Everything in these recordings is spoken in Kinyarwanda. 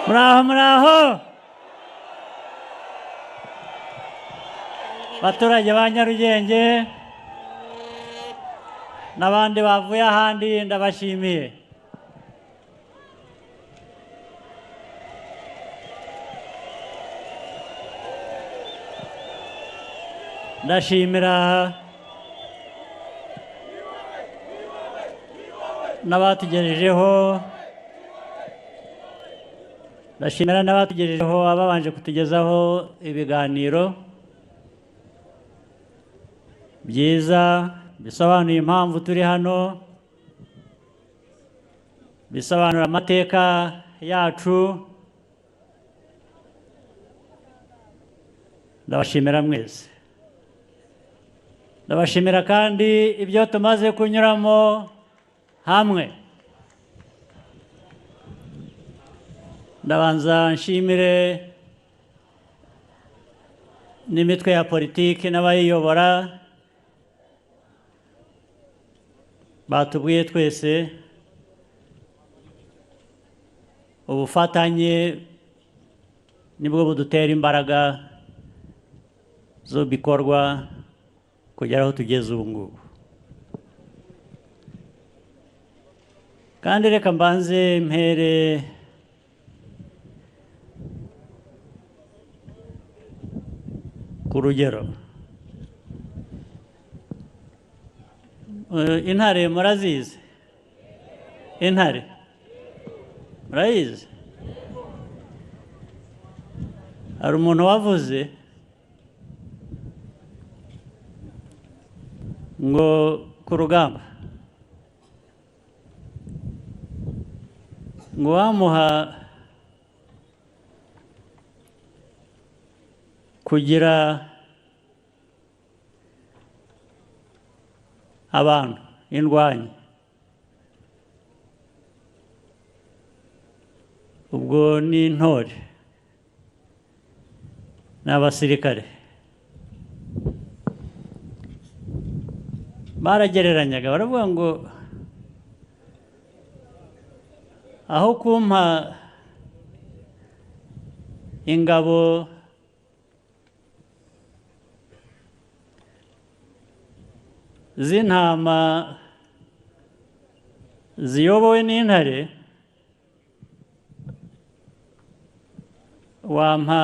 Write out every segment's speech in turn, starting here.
Muraho muraho baturage ba Nyarugenge n'abandi bavuye ahandi ndabashimiye. Ndashimira n'abatugejejeho, ndashimira n'abatugejejeho ababanje kutugezaho ibiganiro byiza bisobanuye impamvu turi hano, bisobanura amateka yacu. Ndabashimira mwese, ndabashimira kandi ibyo tumaze kunyuramo hamwe. Ndabanza nshimire n'imitwe ya politiki n'abayiyobora batubwiye twese ubufatanye nibwo budutera imbaraga zo bikorwa kugera aho tugeze ubu ngubu. Kandi reka mbanze mpere ku rugero. Intare murazizi? Intare murayizi? Hari umuntu wavuze ngo ku rugamba ngo wamuha kugira abantu indwanyi, ubwo ni intore n'abasirikare. Baragereranyaga baravuga ngo aho kumpa ingabo z'intama ziyobowe n'intare, wampa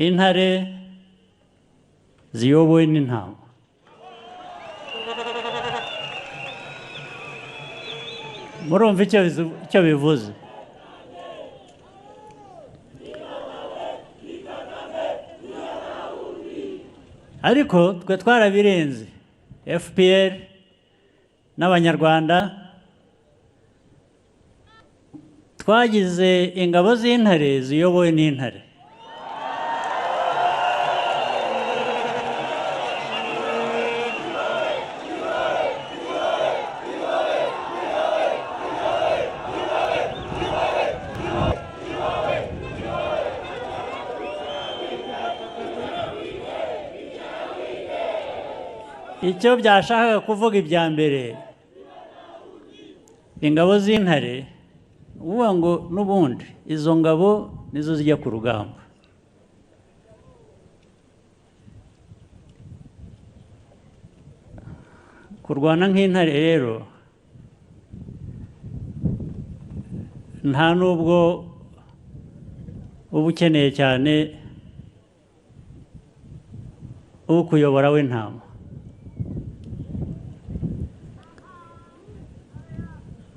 intare ziyobowe n'intama. Murumva icyo bivuze? Ariko twe twarabirenze. FPR n'Abanyarwanda twagize ingabo z'intare ziyobowe n'intare. Icyo byashakaga kuvuga ibya mbere, ingabo z'intare, uvuga ngo n'ubundi izo ngabo nizo zijya ku rugamba. Kurwana nk'intare rero nta nubwo uba ukeneye cyane ukuyobora w'intama.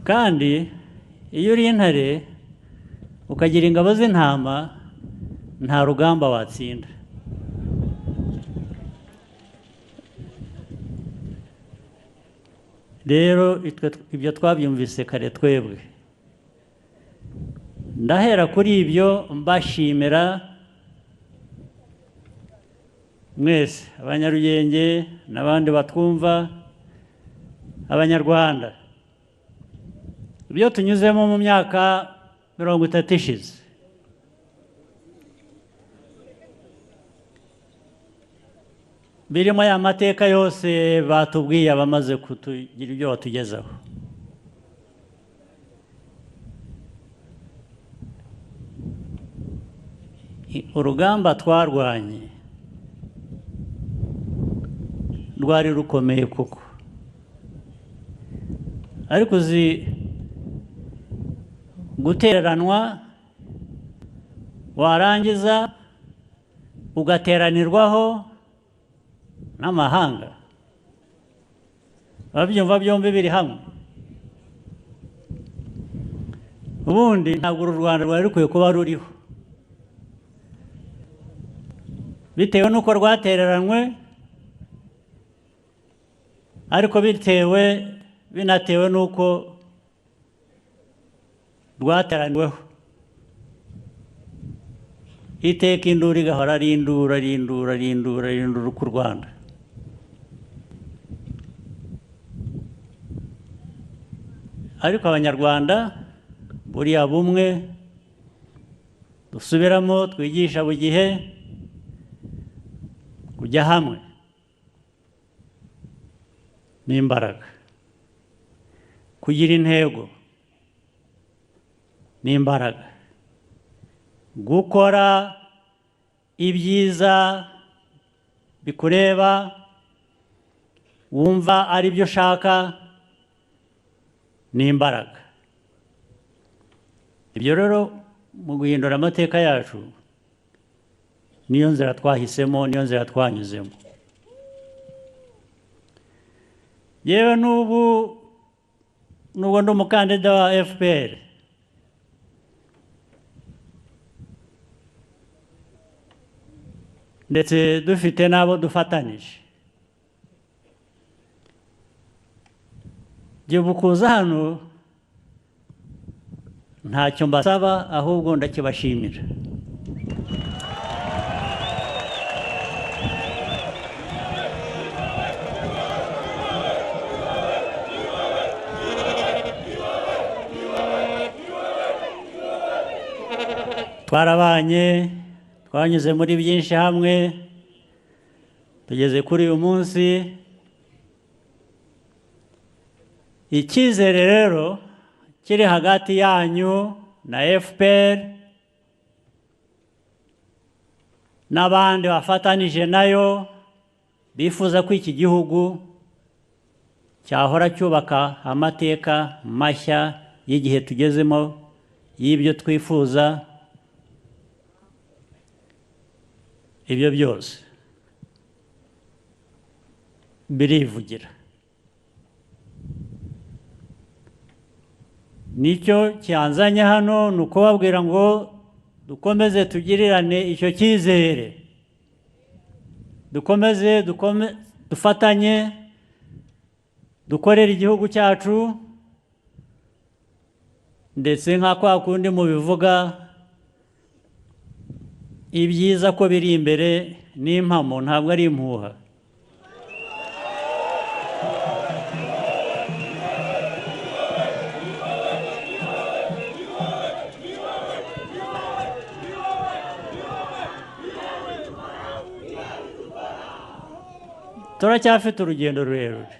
Kandi iyo uri intare ukagira ingabo z'intama nta rugamba watsinda. Rero ibyo twabyumvise kare twebwe. Ndahera kuri ibyo mbashimira mwese Abanyarugenge n'abandi batwumva, Abanyarwanda, ibyo tunyuzemo mu myaka 30 ishize. Birimo ya mateka yose batubwiye abamaze kutugira ibyo batugezaho. urugamba twarwanye rwari rukomeye koko, ariko uzi gutereranwa warangiza ugateranirwaho n'amahanga, babyumva byombi biri hamwe. Ubundi ntabwo uru Rwanda rwari rukwiye kuba ruriho, bitewe n'uko rwatereranywe, ariko binatewe n'uko rwateraniweho. Iteka induru igahora ari induru ku Rwanda. Ariko Abanyarwanda buriya bumwe dusubiramo twigisha buri gihe, kujya hamwe n'imbaraga, kugira intego n'imbaraga, gukora ibyiza bikureba wumva ari byo ushaka n'imbaraga. Ibyo rero mu guhindura amateka yacu niyo nzira twahisemo, niyo nzira twanyuzemo. Yewe nubwo ndi umukandida wa FPR, ndetse dufite n'abo dufatanije, jye kuza hano ntacyo mbasaba, ahubwo ndakibashimira. Twarabanye, twanyuze muri byinshi hamwe, tugeze kuri uyu munsi. Icyizere rero kiri hagati yanyu na FPR n'abandi bafatanije nayo bifuza ko iki gihugu cyahora cyubaka amateka mashya y'igihe tugezemo, y'ibyo twifuza. Ibyo byose birivugira. Nicyo cyanzanye hano, ni ukubabwira ngo dukomeze tugirirane icyo cyizere, dufatanye, dukorere igihugu cyacu, ndetse nka kwa kundi mubivuga, ibyiza ko biri imbere n'impamo, ntabwo ari impuha. Turacyafite urugendo rurerure,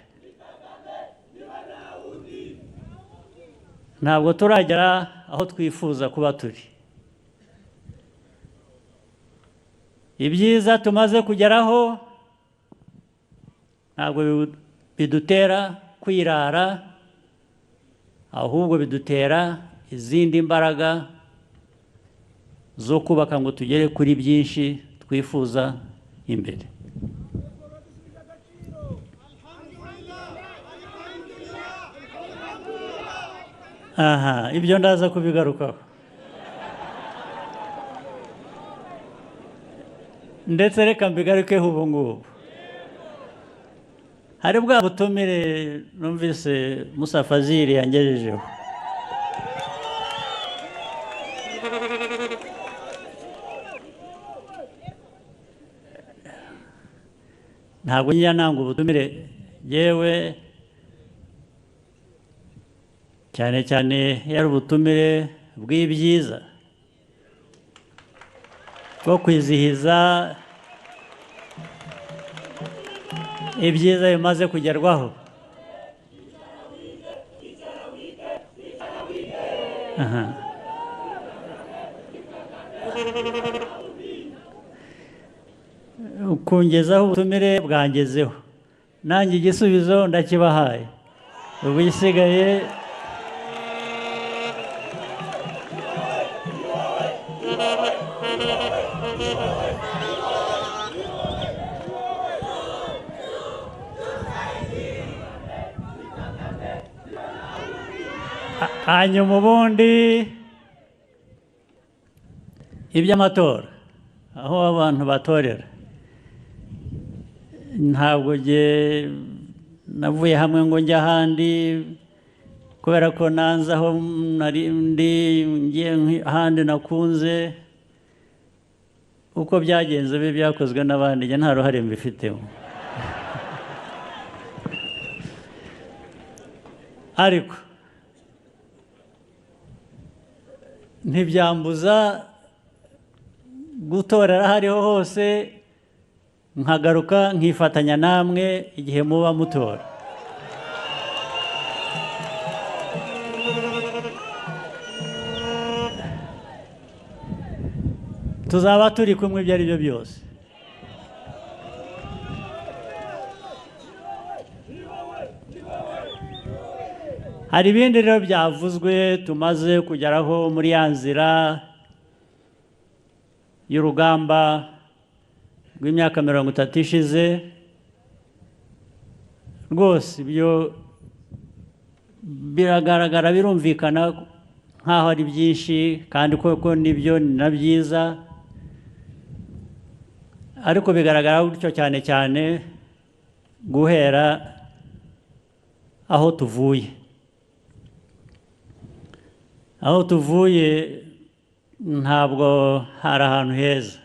ntabwo turagera aho twifuza kuba turi. Ibyiza tumaze kugeraho ntabwo bidutera kwirara, ahubwo bidutera izindi mbaraga zo kubaka ngo tugere kuri byinshi twifuza imbere. Aha, ibyo ndaza kubigarukaho. Ndetse reka mbigarukeho ubu ngubu. Hari bwa butumire numvise Musa Fazil yangejejeho. Ntabwo njya nanga ubutumire, yewe cyane cyane yari ubutumire bw'ibyiza, bwo kwizihiza ibyiza bimaze kugerwaho. Aha. kungezaho ubutumire bwangezeho, nanjye igisubizo ndakibahaye, ubu igisigaye hanyuma ubundi iby'amatora aho abantu batorera, ntabwo navuye hamwe ngo njye ahandi kubera ko nanze aho nari ndi, ngiye ahandi nakunze. Uko byagenze bibi byakozwe n'abandi, njye nta ruhare mbifitemo. Ariko ntibyambuza gutorera aho ariho hose, nkagaruka nkifatanya namwe igihe muba mutora. Tuzaba turi kumwe ibyo ari byo byose. Hari ibindi rero byavuzwe tumaze kugeraho muri ya nzira y'urugamba rw'imyaka 30 ishize. Rwose ibyo biragaragara, birumvikana nk'aho ari byinshi, kandi koko nibyo ni na byiza, ariko bigaragara gutyo cyane cyane guhera aho tuvuye. Aho tuvuye ntabwo hari ahantu heza.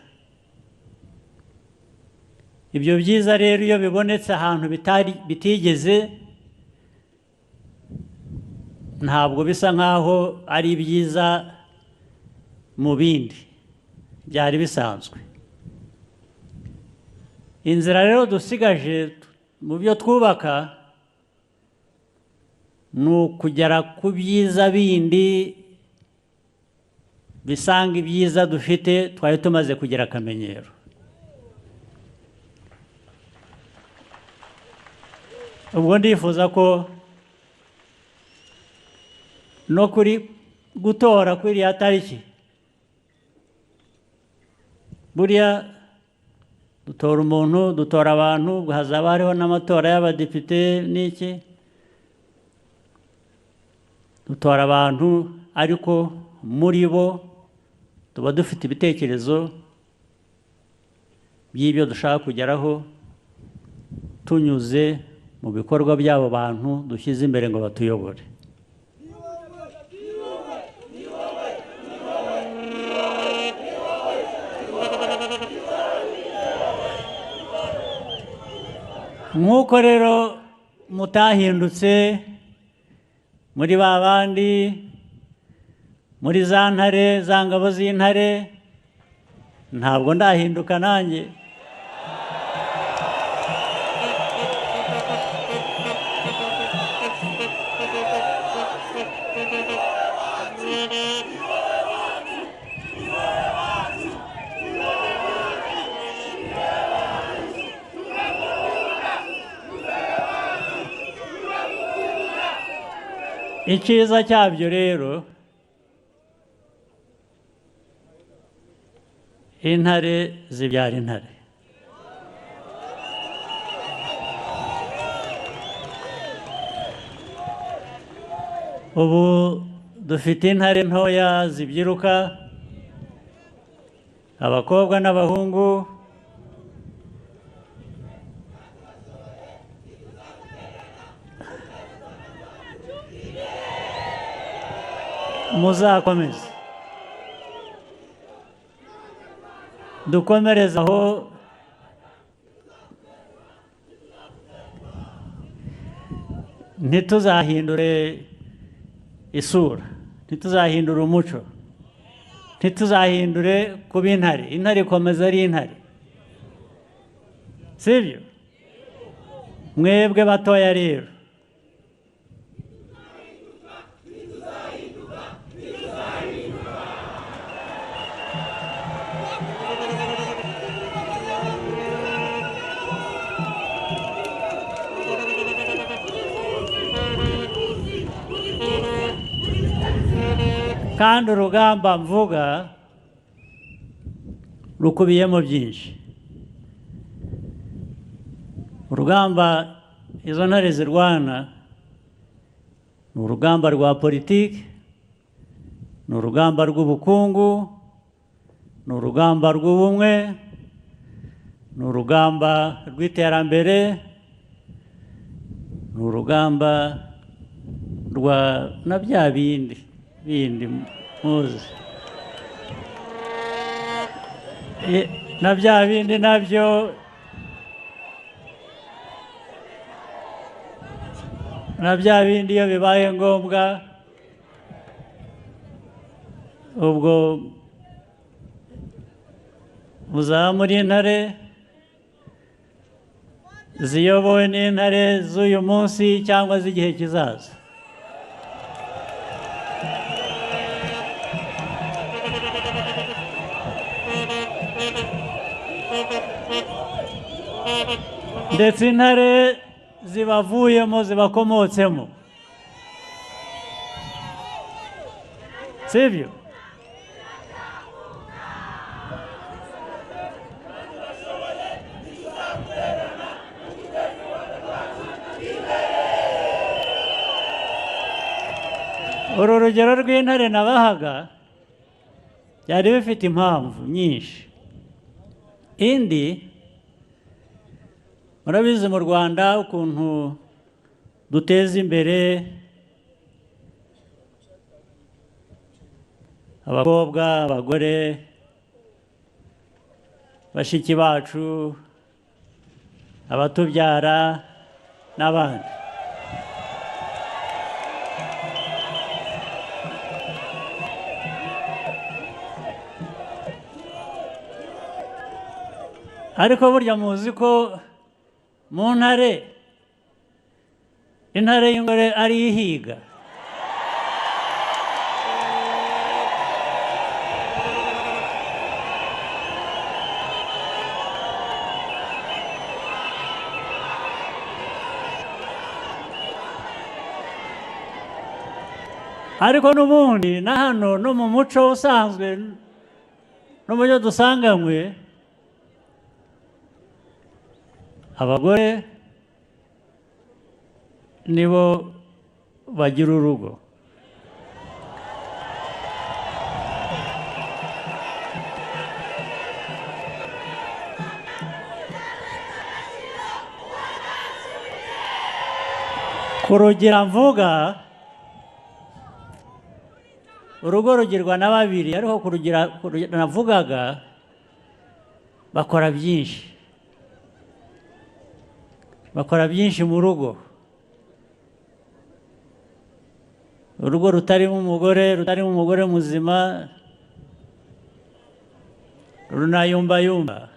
Ibyo byiza rero iyo bibonetse ahantu bitigeze, ntabwo bisa nkaho ari byiza mu bindi byari bisanzwe. Inzira rero dusigaje mu byo twubaka ni ukugera ku byiza bindi bisanga ibyiza dufite twari tumaze kugira akamenyero. Ubwo ndifuza ko no kuri gutora kuri iriya tariki, buriya dutora umuntu, dutora abantu, hazaba hariho n'amatora y'abadepite n'iki, dutora abantu, ariko muri bo tuba dufite ibitekerezo by'ibyo dushaka kugeraho, tunyuze mu bikorwa by'abo bantu dushyize imbere ngo batuyobore. Nk'uko rero mutahindutse muri ba bandi, muri za ntare, za ngabo z'intare, ntabwo ndahinduka nanjye. Icyiza cyabyo rero, intare zibyara intare. Ubu dufite intare ntoya zibyiruka, abakobwa n'abahungu, muzakomeze dukomereze aho. Ntituzahindure isura, ntituzahindure umuco, ntituzahindure kuba intare. Intare ikomeza ari intare, sibyo? Mwebwe batoya rero, kandi urugamba mvuga rukubiyemo byinshi. Urugamba izo ntare zirwana ni urugamba rwa politiki, ni urugamba rw'ubukungu, ni urugamba rw'ubumwe, ni urugamba rw'iterambere, ni urugamba rwa na bya bindi muzi, na bya bindi nabyo iyo bibaye ngombwa ubwo muzaba muri intare ziyobowe n'intare z'uyu munsi cyangwa z'igihe kizaza. ndetse intare zibavuyemo zibakomotsemo, sibyo? uru rugero rw'intare nabahaga byari bifite impamvu nyinshi. Indi, murabizi mu Rwanda ukuntu duteza imbere abakobwa, abagore, bashiki bacu, abatubyara n'abandi. ariko burya muzi ko mu ntare, intare y'ingore ari ihiga. ariko n'ubundi na hano no mu muco usanzwe no mu byo dusanganywe, abagore nibo bagira urugo. kurugira mvuga urugo rugirwa na babiri, ariko kurugira navugaga bakora byinshi mu rugo. urugo rutarimo umugore muzima runayumbayumba.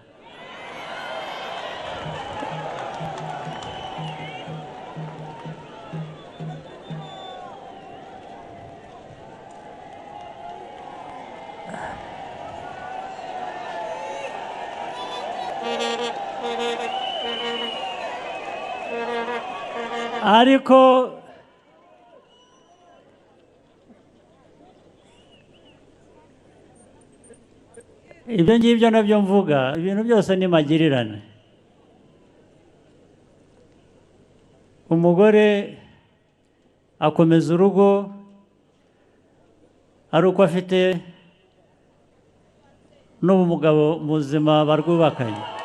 ariko ibyo ngibyo nabyo mvuga, ibintu byose ni magirirane. umugore akomeza urugo ari uko afite n'umugabo muzima barwubakanye.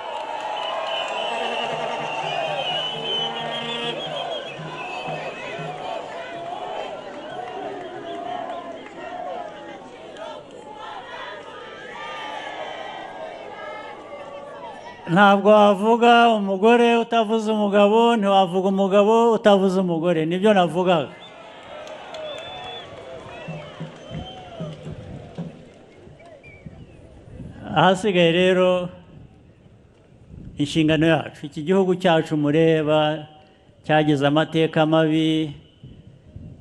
ntabwo wavuga umugore utavuze umugabo, ntiwavuga umugabo utavuze umugore. nibyo navugaga. ahasigaye rero inshingano yacu, iki gihugu cyacu mureba cyagize amateka mabi,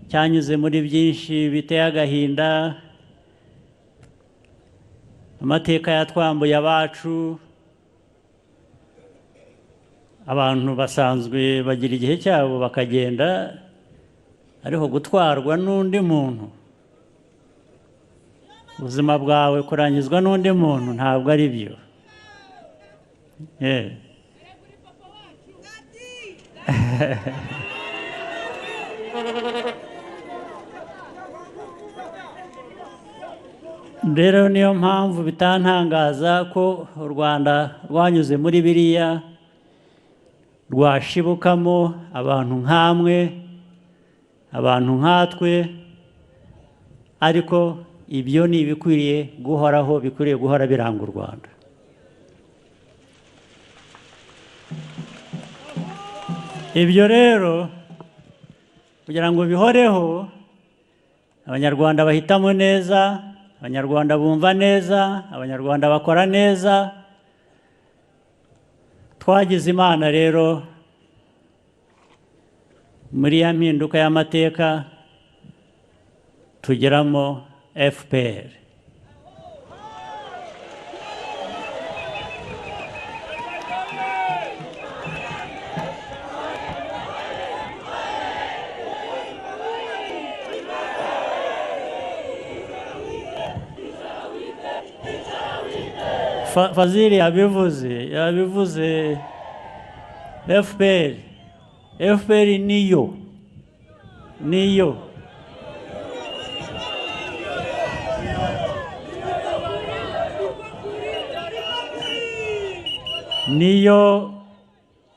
cyanyuze muri byinshi biteye agahinda, amateka yatwambuye abacu. abantu basanzwe bagira igihe cyabo bakagenda, ariko gutwarwa n'undi muntu ubuzima bwawe kurangizwa n'undi muntu ntabwo ari byo. Rero niyo mpamvu bitantangaza ko u Rwanda rwanyuze muri biriya rwashibukamo abantu nk'amwe, abantu nkatwe, ariko ibyo ni ibikwiriye guhoraho, bikwiriye guhora biranga u Rwanda. Ibyo rero kugira ngo bihoreho, Abanyarwanda bahitamo neza, Abanyarwanda bumva neza, Abanyarwanda bakora neza. Twagize Imana rero muri ya mpinduka y'amateka tugeramo FPR. Fazili yabivuze FPR niyo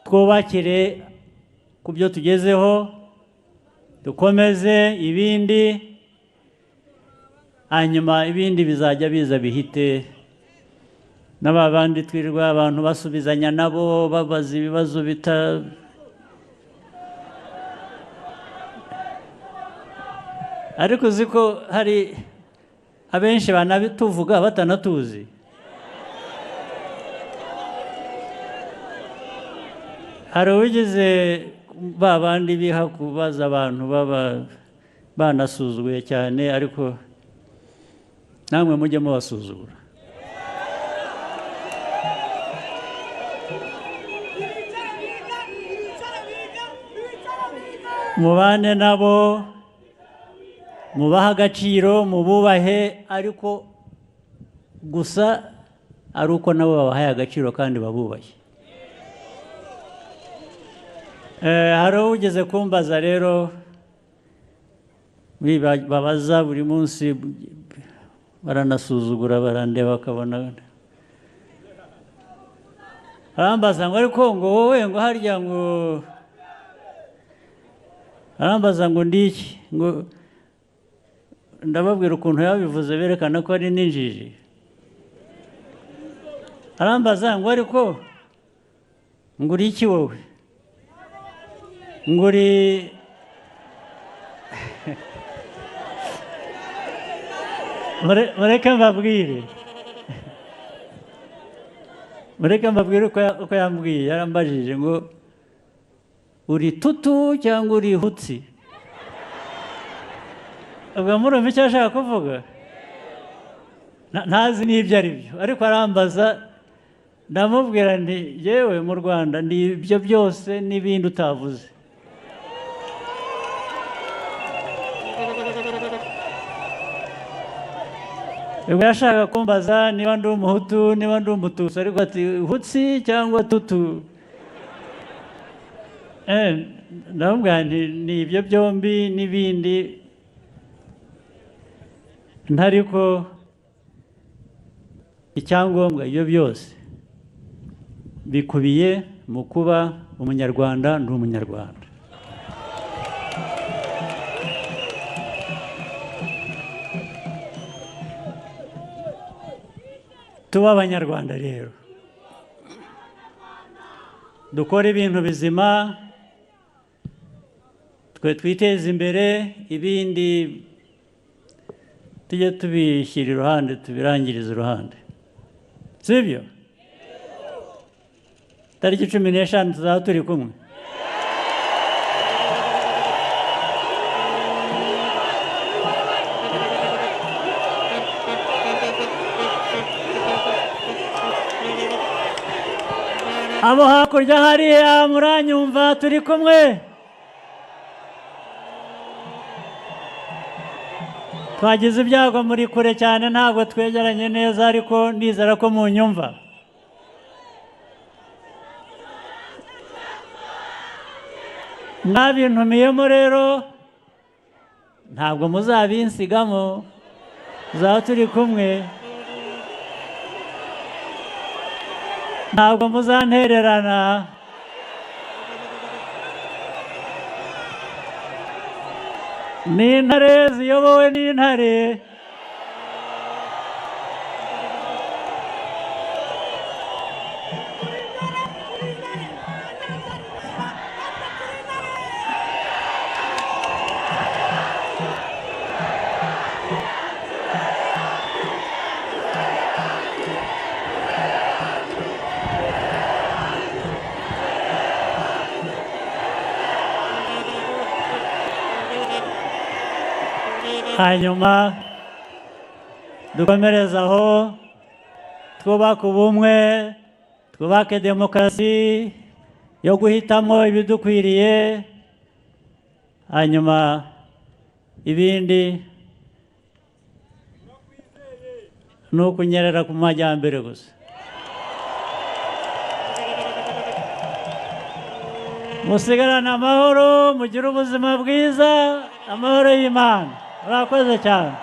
twubakire ku byo tugezeho, dukomeze ibindi, hanyuma ibindi bizajya biza bihite. N'abandi twirirwa abantu basubizanya nabo babaza ibibazo ariko uzi ko hari abenshi banabituvuga batanatuzi. Hari uwigeze babandi biha kubaza abantu baba banasuzuguye cyane, ariko namwe mujye mubasuzugura. Mubane nabo, mubahe agaciro, mububahe, ariko gusa ari uko nabo babahaye agaciro kandi babubahe. Hari ugeze kumbaza rero, babaza buri munsi, baranasuzugura, barandeba bakabona, arambaza ngo ariko ngo wowe ngo harya ngo, arambaza ngo ndiki, ngo ndababwira ukuntu yabivuze berekana ko ari n'injiji. Arambaza ngo ariko ngo uri iki wowe, ngo uri mureke mbabwire uko yambwiye. Yarambajije ngo uri tutu cyangwa uri hutsi. Ubwo murumva icyo ashaka kuvuga? Ntazi n'ibyo ari byo, ariko arambaza, ndamubwira nti yewe mu Rwanda ni ibyo byose n'ibindi utavuze. Ubwo yashaka kumbaza niba ndi umuhutu, niba ndi umututsi, ariko ati hutsi cyangwa tutu. Ndamubwira nti ni ibyo byombi n'ibindi, ntariko icyangombwa ibyo byose bikubiye mu kuba umunyarwanda. Ndi umunyarwanda. Tuba abanyarwanda rero, dukora ibintu bizima, twe twiteze imbere, ibindi tujye tubishyira iruhande, tubirangiriza iruhande, sibyo? Tariki 15 tuzaba turi kumwe. Abo hakurya hariya muranyumva, turi kumwe? twagize ibyago muri kure cyane ntabwo twegeranye neza ariko ndizera ko munyumva. Mwabintumiyemo rero ntabwo muzabinsigamo, tuzaba turi kumwe, ntabwo muzantererana. Ni intare ziyobowe n'intare. Hanyuma dukomereze aho, twubake ubumwe, twubake demokarasi yo guhitamo ibidukwiriye, hanyuma ibindi ni ukunyerera ku majyambere gusa. Musigarane amahoro, mugire ubuzima bwiza, amahoro y'Imana. Murakoze cyane.